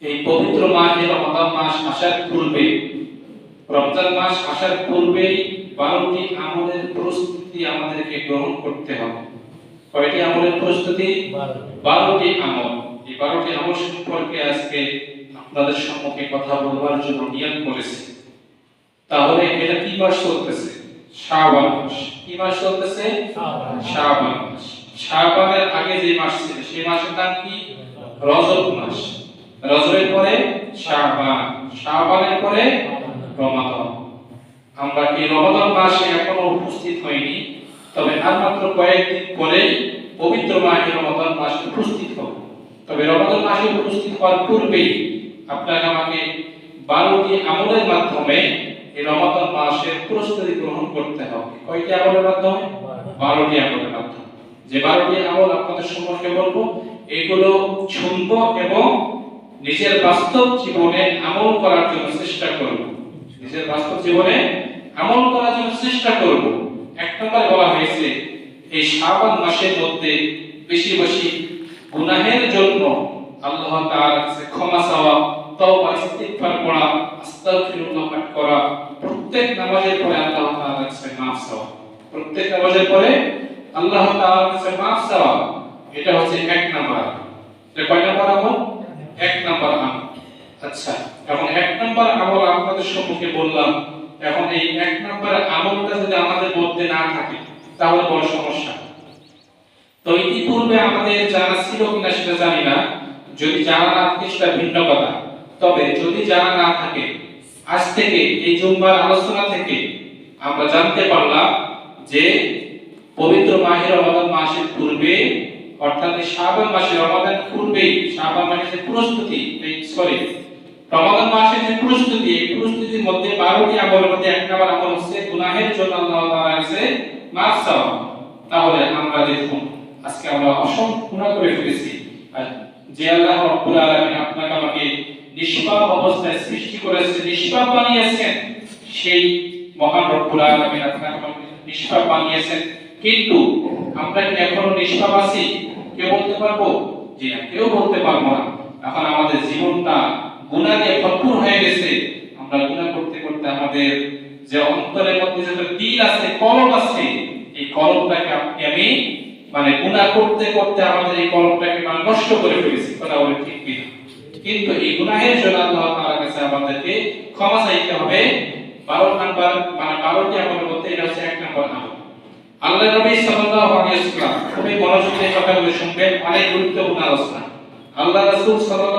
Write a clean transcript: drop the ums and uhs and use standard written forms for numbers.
এই পবিত্র মাহে রমজান মাস আসার পূর্বে, রমজান মাস আসার পূর্বেই 12টি আমলের প্রস্তুতি আমাদেরকে গ্রহণ করতে হবে। কয়টি আমলের প্রস্তুতি? 12টি আমল। এই 12টি আমল সম্পর্কে আজকে আপনাদের সম্মুখে কথা বলবার জন্য নিয়ত করেছি। তাহলে এটা কি মাস চলতেছে? শাবান মাস। কি মাস চলতেছে? শাবান মাস। শাবানের আগে যে মাস ছিল সেই মাসের নাম কি? রজব মাস। রজবের পরে শাবান, শাবানের পরে রমাদান। আমরা এই রমাদান মাসে এখনো উপস্থিত হইনি, তবে আর মাত্র কয়েকদিন পরেই পবিত্র মাহে রমাদান মাসে উপস্থিত হব। তবে রমাদান মাসে উপস্থিত হওয়ার পূর্বেই আপনাকে আমাকে 12টি আমলের মাধ্যমে এই রমাদান মাসের প্রস্তুতি গ্রহণ করতে হবে। কয়টি আমলের মাধ্যমে? 12টি আমলের মাধ্যমে। যে 12টি আমল আপনাদের সম্পর্কে বলবো, এগুলো শুনবো এবং নিজের বাস্তব জীবনে আমল করার জন্য চেষ্টা করব। নিজের বাস্তব জীবনে আমল করার জন্য চেষ্টা করব। এক নম্বরে বলা হয়েছে এই শাবান মাসের মধ্যে বেশি বেশি গুনাহের জন্য আল্লাহ তাআলার কাছে ক্ষমা চাওয়া, তওবা ইস্তিগফার করা, আস্তাগফিরুল্লাহ পাঠ করা, প্রত্যেক নামাজের পরে আল্লাহ তাআলার কাছে মাফ চাওয়া, প্রত্যেক নামাজের পরে আল্লাহ তাআলার কাছে মাফ চাওয়া, এটা হচ্ছে এক নাম্বার। এটা কয় নাম্বার আমল? এক নাম্বার আমল। আচ্ছা, এখন এক নাম্বার আমল আপনাদের সম্মুখে বললাম। এখন এই এক নাম্বার আমলটা যদি আমাদের মধ্যে না থাকে তাহলে বড় সমস্যা। তো ইতিপূর্বে আমাদের জানা ছিল কিনা সেটা জানি না, যদি জানা না থাকে সেটা ভিন্ন কথা। তবে যদি জানা না থাকে, আজ থেকে এই জুম্মার আলোচনা থেকে আমরা জানতে পারলাম যে পবিত্র মাহে রমাদান মাসের পূর্বে, অর্থাৎ শাবান মাসে রমাদান পূর্বেই শাবান মাসের প্রস্তুতি, রমাদান মাসের যে প্রস্তুতি, এই প্রস্তুতির মধ্যে 12টি আমলের মধ্যে এক নম্বর আমল হচ্ছে গুনাহের জন্য আল্লাহ তাআলার কাছে মাফ চাওয়া। তাহলে আমরা দেখুন আজকে আমরা অসংখ্য গুনাহ করে ফেলেছি, আর যে আল্লাহ রাব্বুল আলামিন আপনাকে আমাকে নিষ্পাপ অবস্থায় সৃষ্টি করেছে, নিষ্পাপ বানিয়েছেন, সেই মহান রব্বুল আলামিন আপনাকে আমাকে নিষ্পাপ বানিয়েছেন। কিন্তু আমরা কি এখনো নিষ্পাপ আছি? কেউ বলতে পারবো? জি না, কেউ বলতে পারবো না। এখন আমাদের জীবনটা গুনাহ দিয়ে ভরপুর হয়ে গেছে। আমরা গুনাহ করতে করতে আমাদের যে অন্তরের মধ্যে যে দিল আছে, কলব আছে, এই কলবটাকে আমি গুনাহ করতে করতে আমাদের এই কলবটাকে নষ্ট করে ফেলেছি। কথা বলে ঠিক কিনা? কিন্তু এই গুনাহের জন্য আল্লাহ তাআলার কাছে আমাদেরকে ক্ষমা চাইতে হবে। 12 নাম্বার 12টি আমলের মধ্যে এটা হচ্ছে এক নাম্বার আমল। আল্লাহ নবী সাল্লাল্লাহু আলাইহি ওয়াসাল্লাম খুবই মনোযোগ দিয়ে কথাগুলো শুনবেন, অনেক গুরুত্বপূর্ণ আলোচনা। আল্লাহ রাসূল সাল্লাল্লাহু